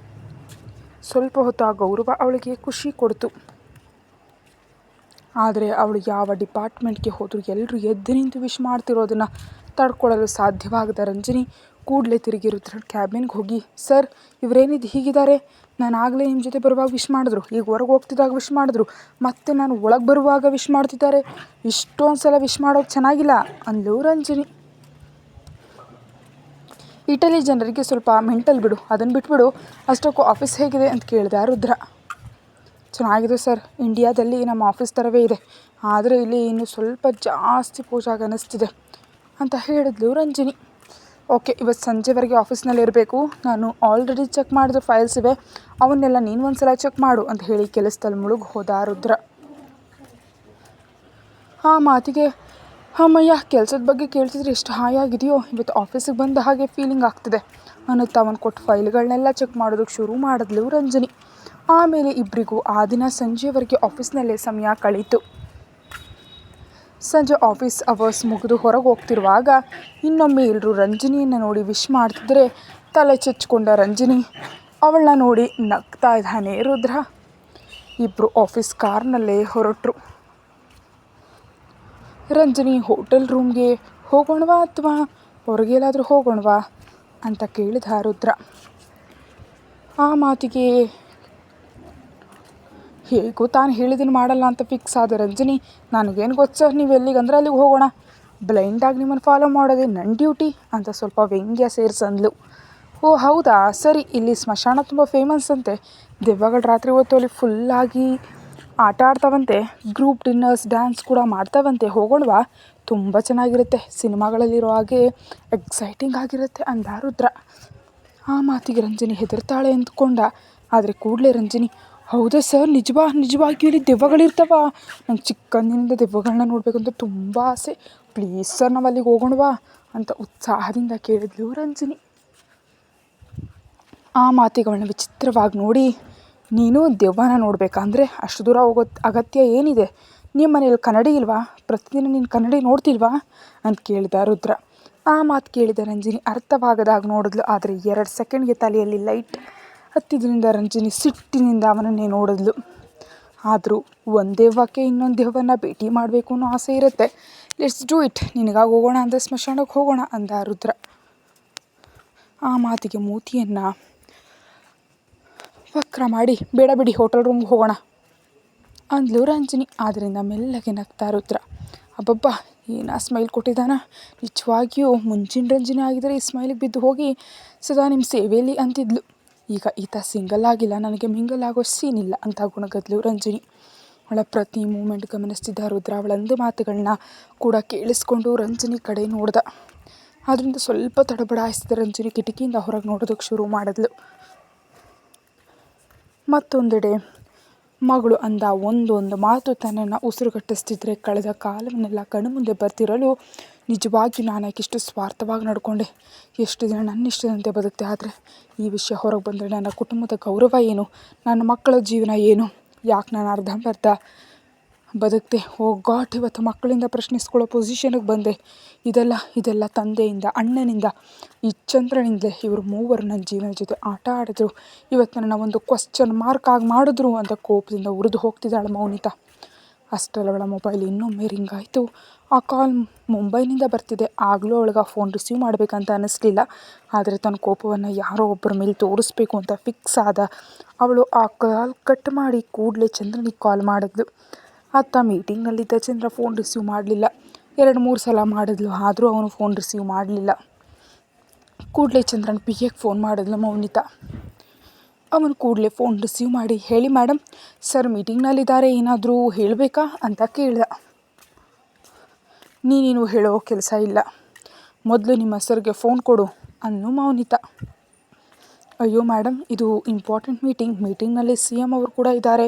ಸ್ವಲ್ಪ ಹೊತ್ತು ಆ ಗೌರವ ಅವಳಿಗೆ ಖುಷಿ ಕೊಡ್ತು. ಆದರೆ ಅವಳು ಯಾವ ಡಿಪಾರ್ಟ್ಮೆಂಟ್ಗೆ ಹೋದರೂ ಎಲ್ಲರೂ ಎದ್ದು ನಿಂತು ವಿಶ್ ಮಾಡ್ತಿರೋದನ್ನು ತಡ್ಕೊಳ್ಳಲು ಸಾಧ್ಯವಾಗದ ರಂಜಿನಿ ಕೂಡಲೇ ತಿರುಗಿ ರುದ್ರ ಕ್ಯಾಬಿನ್ಗೆ ಹೋಗಿ, ಸರ್ ಇವರೇನಿದು ಹೀಗಿದ್ದಾರೆ, ನಾನು ಆಗಲೇ ನಿಮ್ಮ ಜೊತೆ ಬರುವಾಗ ವಿಶ್ ಮಾಡಿದ್ರು, ಈಗ ಹೊರಗೆ ಹೋಗ್ತಿದ್ದಾಗ ವಿಶ್ ಮಾಡಿದ್ರು, ಮತ್ತು ನಾನು ಒಳಗೆ ಬರುವಾಗ ವಿಶ್ ಮಾಡ್ತಿದ್ದಾರೆ, ಇಷ್ಟೊಂದು ಸಲ ವಿಶ್ ಮಾಡೋದು ಚೆನ್ನಾಗಿಲ್ಲ ಅಂದ್ಲು ರಂಜಿನಿ. ಇಟಲಿ ಜನರಿಗೆ ಸ್ವಲ್ಪ ಮೆಂಟಲ್ ಬಿಡು, ಅದನ್ನು ಬಿಟ್ಬಿಡು, ಅಷ್ಟಕ್ಕೂ ಆಫೀಸ್ ಹೇಗಿದೆ ಅಂತ ಕೇಳಿದ ರುದ್ರ. ಚೆನ್ನಾಗಿದೆ ಸರ್, ಇಂಡಿಯಾದಲ್ಲಿ ನಮ್ಮ ಆಫೀಸ್ ಥರವೇ ಇದೆ, ಆದರೆ ಇಲ್ಲಿ ಇನ್ನೂ ಸ್ವಲ್ಪ ಜಾಸ್ತಿ ಪೂಜಾಗ ಅನ್ನಿಸ್ತಿದೆ ಅಂತ ಹೇಳಿದ್ಲು ರಂಜಿನಿ. ಓಕೆ, ಇವತ್ತು ಸಂಜೆವರೆಗೆ ಆಫೀಸ್ನಲ್ಲಿ ಇರಬೇಕು, ನಾನು ಆಲ್ರೆಡಿ ಚೆಕ್ ಮಾಡಿದ ಫೈಲ್ಸ್ ಇವೆ, ಅವನ್ನೆಲ್ಲ ನೀನು ಒಂದು ಸಲ ಚೆಕ್ ಮಾಡು ಅಂತ ಹೇಳಿ ಕೆಲಸದಲ್ಲಿ ಮುಳುಗಿ ಹೋದ ರುದ್ರ. ಆ ಮಾತಿಗೆ ಅಮ್ಮಯ್ಯ, ಕೆಲಸದ ಬಗ್ಗೆ ಕೇಳ್ತಿದ್ರೆ ಎಷ್ಟು ಹಾಯಾಗಿದೆಯೋ, ಇವತ್ತು ಆಫೀಸಿಗೆ ಬಂದ ಹಾಗೆ ಫೀಲಿಂಗ್ ಆಗ್ತಿದೆ ಅನ್ನುತ್ತಾ ಅವನು ಕೊಟ್ಟು ಫೈಲ್ಗಳನ್ನೆಲ್ಲ ಚೆಕ್ ಮಾಡೋದಕ್ಕೆ ಶುರು ಮಾಡಿದ್ಲು ರಂಜಿನಿ. ಆಮೇಲೆ ಇಬ್ಬರಿಗೂ ಆ ದಿನ ಸಂಜೆವರೆಗೆ ಆಫೀಸ್ನಲ್ಲೇ ಸಮಯ ಕಳೀತು. ಸಂಜೆ ಆಫೀಸ್ ಅವರ್ಸ್ ಮುಗಿದು ಹೊರಗೆ ಹೋಗ್ತಿರುವಾಗ ಇನ್ನೊಮ್ಮೆ ಎಲ್ಲರೂ ರಂಜಿನಿಯನ್ನು ನೋಡಿ ವಿಶ್ ಮಾಡ್ತಿದ್ರೆ ತಲೆ ಚಚ್ಕೊಂಡ ರಂಜಿನಿ ಅವಳನ್ನ ನೋಡಿ ನಗ್ತಾ ಇದ್ದಾನೆ ರುದ್ರ. ಇಬ್ಬರು ಆಫೀಸ್ ಕಾರ್ನಲ್ಲೇ ಹೊರಟರು. ರಂಜಿನಿ ಹೋಟೆಲ್ ರೂಮ್ಗೆ ಹೋಗೋಣವಾ ಅಥವಾ ಹೊರಗೆಲ್ಲಾದರೂ ಹೋಗೋಣವಾ ಅಂತ ಕೇಳಿದ ರುದ್ರ. ಆ ಮಾತಿಗೆ ಹೇಗೂ ತಾನು ಹೇಳಿದ್ದೀನಿ ಮಾಡಲ್ಲ ಅಂತ ಫಿಕ್ಸ್ ಆದ ರಂಜಿನಿ, ನನಗೇನು ಗೊತ್ತು ಸರ್, ನೀವು ಎಲ್ಲಿಗಂದ್ರೆ ಅಲ್ಲಿಗೆ ಹೋಗೋಣ, ಬ್ಲೈಂಡಾಗಿ ನಿಮ್ಮನ್ನು ಫಾಲೋ ಮಾಡೋದೇ ನನ್ನ ಡ್ಯೂಟಿ ಅಂತ ಸ್ವಲ್ಪ ವ್ಯಂಗ್ಯ ಸೇರಿಸಂದ್ಲು. ಓ ಹೌದಾ, ಸರಿ, ಇಲ್ಲಿ ಸ್ಮಶಾನ ತುಂಬ ಫೇಮಸ್ ಅಂತೆ, ದೆವ್ವಗಳು ರಾತ್ರಿ ಹೊತ್ತು ಅಲ್ಲಿ ಫುಲ್ಲಾಗಿ ಆಟ ಆಡ್ತಾವಂತೆ, ಗ್ರೂಪ್ ಡಿನ್ನರ್ಸ್ ಡ್ಯಾನ್ಸ್ ಕೂಡ ಮಾಡ್ತಾವಂತೆ, ಹೋಗೋಣವಾ, ತುಂಬ ಚೆನ್ನಾಗಿರುತ್ತೆ, ಸಿನಿಮಾಗಳಲ್ಲಿರೋ ಹಾಗೆ ಎಕ್ಸೈಟಿಂಗ್ ಆಗಿರುತ್ತೆ ಅಂದ ರುದ್ರ. ಆ ಮಾತಿಗೆ ರಂಜಿನಿ ಹೆದರ್ತಾಳೆ ಅಂದ್ಕೊಂಡ, ಆದರೆ ಕೂಡಲೇ ರಂಜಿನಿ, ಹೌದಾ ಸರ್, ನಿಜವಾಗಿಯೂ ಇಲ್ಲಿ ದೆವ್ವಗಳಿರ್ತಾವ, ನಂಗೆ ಚಿಕ್ಕಂದಿನಿಂದ ದೆವ್ವಗಳನ್ನ ನೋಡಬೇಕಂತ ತುಂಬ ಆಸೆ, ಪ್ಲೀಸ್ ಸರ್ ನಾವು ಅಲ್ಲಿಗೆ ಹೋಗೋಣವಾ ಅಂತ ಉತ್ಸಾಹದಿಂದ ಕೇಳಿದ್ಲು ರಂಜಿನಿ. ಆ ಮಾತಿಗೆ ಅವಳನ್ನ ವಿಚಿತ್ರವಾಗಿ ನೋಡಿ, ನೀನು ದೆವ್ವನ ನೋಡಬೇಕಂದ್ರೆ ಅಷ್ಟು ದೂರ ಹೋಗೋ ಅಗತ್ಯ ಏನಿದೆ, ನಿಮ್ಮ ಮನೇಲಿ ಕನ್ನಡಿ ಇಲ್ವಾ, ಪ್ರತಿದಿನ ನೀನು ಕನ್ನಡಿ ನೋಡ್ತಿಲ್ವಾ ಅಂತ ಕೇಳಿದ ರುದ್ರ. ಆ ಮಾತು ಕೇಳಿದ ರಂಜಿನಿ ಅರ್ಥವಾಗದಾಗ ನೋಡಿದ್ಲು, ಆದರೆ 2 ಸೆಕೆಂಡ್ಗೆ ತಲೆಯಲ್ಲಿ ಲೈಟ್ ಹತ್ತಿದ್ರಿಂದ ರಂಜಿನಿ ಸಿಟ್ಟಿನಿಂದ ಅವನನ್ನೇ ನೋಡಿದ್ಲು. ಆದರೂ ಒಂದು ದೆವ್ವಕ್ಕೆ ಇನ್ನೊಂದು ದೆವ್ವನ್ನ ಭೇಟಿ ಮಾಡಬೇಕು ಅನ್ನೋ ಆಸೆ ಇರುತ್ತೆ, ಲೆಟ್ಸ್ ಡೂ ಇಟ್, ನಿನಗಾಗಿ ಹೋಗೋಣ ಅಂದರೆ ಸ್ಮಶಾನಕ್ಕೆ ಹೋಗೋಣ ಅಂದ ರುದ್ರ. ಆ ಮಾತಿಗೆ ಮೂತಿಯನ್ನು ವಕ್ರ ಮಾಡಿ, ಬೇಡ ಬಿಡಿ ಹೋಟೆಲ್ ರೂಮ್ಗೆ ಹೋಗೋಣ ಅಂದ್ಲು ರಂಜಿನಿ. ಆದ್ದರಿಂದ ಮೆಲ್ಲಗೆ ನಗ್ತಾ ರುದ್ರ. ಅಬ್ಬಬ್ಬ, ಏನಾ ಸ್ಮೈಲ್ ಕೊಟ್ಟಿದ್ದಾನ, ನಿಜವಾಗಿಯೂ ಮುಂಚಿನ ರಂಜಿನಿ ಆಗಿದ್ದರೆ ಈ ಸ್ಮೈಲಿಗೆ ಬಿದ್ದು ಹೋಗಿ ಸದಾ ನಿಮ್ಮ ಸೇವೆಯಲ್ಲಿ ಅಂತಿದ್ಲು. ಈಗ ಈತ ಸಿಂಗಲ್ ಆಗಿಲ್ಲ, ನನಗೆ ಮಿಂಗಲ್ ಆಗೋ ಸೀನ್ ಇಲ್ಲ ಅಂತ ಗುಣಗದ್ಲು ರಂಜಿನಿ. ಅವಳ ಪ್ರತಿ ಮೂಮೆಂಟ್ ಗಮನಿಸ್ತಿದ್ದ ರುದ್ರ ಅವಳಂದು ಮಾತುಗಳನ್ನ ಕೂಡ ಕೇಳಿಸ್ಕೊಂಡು ರಂಜಿನಿ ಕಡೆ ನೋಡ್ದ. ಅದರಿಂದ ಸ್ವಲ್ಪ ತಡಬಡಾಯಿಸಿದ ರಂಜಿನಿ ಕಿಟಕಿಯಿಂದ ಹೊರಗೆ ನೋಡೋದಕ್ಕೆ ಶುರು ಮಾಡಿದ್ಲು. ಮತ್ತೊಂದೆಡೆ ಮಗಳು ಅಂದ ಒಂದೊಂದು ಮಾತು ತನ್ನನ್ನು ಉಸಿರುಗಟ್ಟಿಸ್ತಿದ್ರೆ ಕಳೆದ ಕಾಲವನ್ನೆಲ್ಲ ಕಣ್ಣು ಮುಂದೆ ಬರ್ತಿರಲು ನಿಜವಾಗಿಯೂ ನಾನು ಯಾಕಿಷ್ಟು ಸ್ವಾರ್ಥವಾಗಿ ನಡ್ಕೊಂಡೆ, ಎಷ್ಟು ದಿನ ನನ್ನ ಇಷ್ಟದಂತೆ ಬದುಕ್ತೆ, ಆದರೆ ಈ ವಿಷಯ ಹೊರಗೆ ಬಂದರೆ ನನ್ನ ಕುಟುಂಬದ ಗೌರವ ಏನು, ನನ್ನ ಮಕ್ಕಳ ಜೀವನ ಏನು, ಯಾಕೆ ನಾನು ಅರ್ಧಂಬರ್ಧ ಬದುಕ್ತೆ, ಓ ಗಾಡ್, ಇವತ್ತು ಮಕ್ಕಳಿಂದ ಪ್ರಶ್ನಿಸ್ಕೊಳ್ಳೋ ಪೊಸಿಷನ್ಗೆ ಬಂದೆ, ಇದೆಲ್ಲ ತಂದೆಯಿಂದ, ಅಣ್ಣನಿಂದ, ಈ ಚಂದ್ರನಿಂದಲೇ, ಇವರು ಮೂವರು ನನ್ನ ಜೀವನ ಜೊತೆ ಆಟ ಆಡಿದ್ರು, ಇವತ್ತು ನನ್ನ ಒಂದು ಕ್ವಶ್ಚನ್ ಮಾರ್ಕ್ ಆಗಿ ಮಾಡಿದ್ರು ಅಂತ ಕೋಪದಿಂದ ಉರಿದು ಹೋಗ್ತಿದ್ದಾಳೆ ಮೌನಿತಾ. ಅಷ್ಟರಲ್ಲಿ ಅವಳ ಮೊಬೈಲ್ ಇನ್ನೊಮ್ಮೆ ರಿಂಗ್ ಆಯಿತು. ಆ ಕಾಲ್ ಮುಂಬೈನಿಂದ ಬರ್ತಿದೆ. ಆಗಲೂ ಅವಳಿಗೆ ಆ ಫೋನ್ ರಿಸೀವ್ ಮಾಡಬೇಕಂತ ಅನ್ನಿಸ್ಲಿಲ್ಲ, ಆದರೆ ತನ್ನ ಕೋಪವನ್ನು ಯಾರೋ ಒಬ್ಬರ ಮೇಲೆ ತೋರಿಸ್ಬೇಕು ಅಂತ ಫಿಕ್ಸ್ ಆದ ಅವಳು ಆ ಕಾಲ್ ಕಟ್ ಮಾಡಿ ಕೂಡಲೇ ಚಂದ್ರನಿಗೆ ಕಾಲ್ ಮಾಡಿದ್ಲು. ಅತ್ತ ಮೀಟಿಂಗ್ನಲ್ಲಿದ್ದ ಚಂದ್ರ ಫೋನ್ ರಿಸೀವ್ ಮಾಡಲಿಲ್ಲ. 2-3 ಸಲ ಮಾಡಿದ್ಲು, ಆದರೂ ಅವನು ಫೋನ್ ರಿಸೀವ್ ಮಾಡಲಿಲ್ಲ. ಕೂಡಲೇ ಚಂದ್ರನ ಪಿಎಗೆ ಫೋನ್ ಮಾಡಿದ್ಲು ಮೌನಿತಾ. ಅವನು ಕೂಡಲೇ ಫೋನ್ ರಿಸೀವ್ ಮಾಡಿ, ಹೇಳಿ ಮೇಡಮ್, ಸರ್ ಮೀಟಿಂಗ್ನಲ್ಲಿದ್ದಾರೆ, ಏನಾದರೂ ಹೇಳಬೇಕಾ ಅಂತ ಕೇಳ್ದ. ನೀನೇನು ಹೇಳೋ ಕೆಲಸ ಇಲ್ಲ, ಮೊದಲು ನಿಮ್ಮ ಸರ್ಗೆ ಫೋನ್ ಕೊಡು ಅಂದ್ಲು ಮೌನಿತಾ. ಅಯ್ಯೋ ಮೇಡಮ್, ಇದು ಇಂಪಾರ್ಟೆಂಟ್ ಮೀಟಿಂಗ್ನಲ್ಲಿ CM ಅವರು ಕೂಡ ಇದ್ದಾರೆ.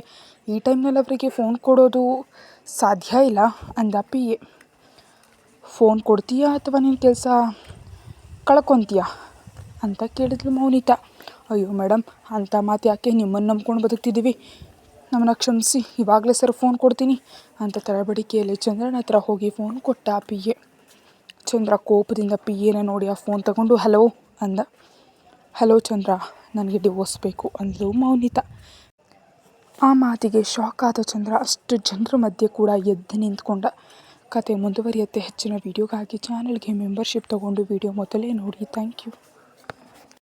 ಈ ಟೈಮ್ನಲ್ಲಿ ಅವರಿಗೆ ಫೋನ್ ಕೊಡೋದು ಸಾಧ್ಯ ಇಲ್ಲ ಅಂದ PA. ಫೋನ್ ಕೊಡ್ತೀಯಾ ಅಥವಾ ನಿನ್ನ ಕೆಲಸ ಕಳ್ಕೊತೀಯಾ ಅಂತ ಕೇಳಿದ್ಲು ಮೌನಿತಾ. ಅಯ್ಯೋ ಮೇಡಮ್, ಅಂಥ ಮಾತು ಯಾಕೆ, ನಿಮ್ಮನ್ನು ನಂಬ್ಕೊಂಡು ಬದುಕ್ತಿದ್ದೀವಿ, ನಮ್ಮನ್ನು ಕ್ಷಮಿಸಿ, ಇವಾಗಲೇ ಸರ್ ಫೋನ್ ಕೊಡ್ತೀನಿ ಅಂತ ತಡಬಡಿಕೆಯಲ್ಲಿ ಚಂದ್ರನ ಹತ್ರ ಹೋಗಿ ಫೋನ್ ಕೊಟ್ಟ PA. ಚಂದ್ರ ಕೋಪದಿಂದ PAನ ನೋಡಿ ಆ ಫೋನ್ ತಗೊಂಡು ಹಲೋ ಅಂದ. ಹಲೋ ಚಂದ್ರ, ನನಗೆ ಡಿವೋರ್ಸ್ ಬೇಕು ಅಂದಳು ಮೌನಿತಾ. ಆ ಮಾತಿಗೆ ಶಾಕ್ ಆದ ಚಂದ್ರ ಅಷ್ಟು ಜನರ ಮಧ್ಯೆ ಕೂಡ ಎದ್ದು ನಿಂತ್ಕೊಂಡ. ಕತೆ ಮುಂದುವರಿಯುತ್ತೆ. ಹೆಚ್ಚಿನ ವೀಡಿಯೋಗಾಗಿ ಚಾನಲ್ಗೆ ಮೆಂಬರ್ಶಿಪ್ ತಗೊಂಡು ವೀಡಿಯೋ ಮೊದಲೇ ನೋಡಿ. Thank you.